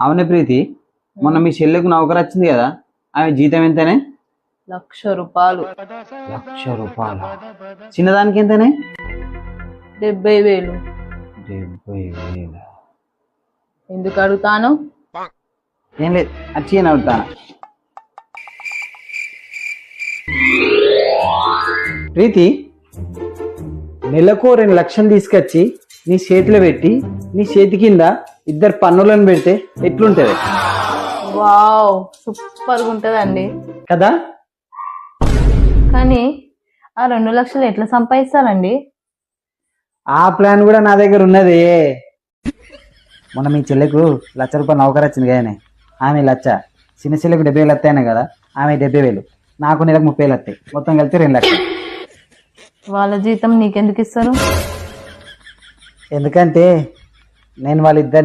అవునే ప్రీతి, మొన్న మీ చెల్లెకు నౌకరు వచ్చింది కదా, ఆమె జీతం ఎంతనే? ₹1,00,000. ₹1,00,000. చిన్నదానికి ఎంతనే? 70,000. 70,000. ఎందుకు అడుగుతాను? ఏం లేదు, వచ్చి అని అడుగుతాను. ప్రీతి, నెలకు 2,00,000 తీసుకొచ్చి నీ చేతిలో పెట్టి నీ చేతి కింద 2 పన్నులను పెడితే ఎట్లుంటది వావ్, సూపర్గా ఉంటదండి. కదా? కానీ ఆ 2,00,000 ఎట్లా సంపాదిస్తారండి? ఆ ప్లాన్ కూడా నా దగ్గర ఉన్నది. మొన్న మీ చెల్లెకు ₹1,00,000 నౌకరు వచ్చింది కానీ ఆమె 1,00,000, చిన్న చెల్లెకు 70,000 వస్తాయనే కదా, ఆమె 70,000, నాకు నెలకు 30,000 వస్తాయి, మొత్తం కలిపి 2,00,000. వాళ్ళ జీతం నీకెందుకు ఇస్తారు? ఎందుకంటే నేను వాళ్ళిద్దరు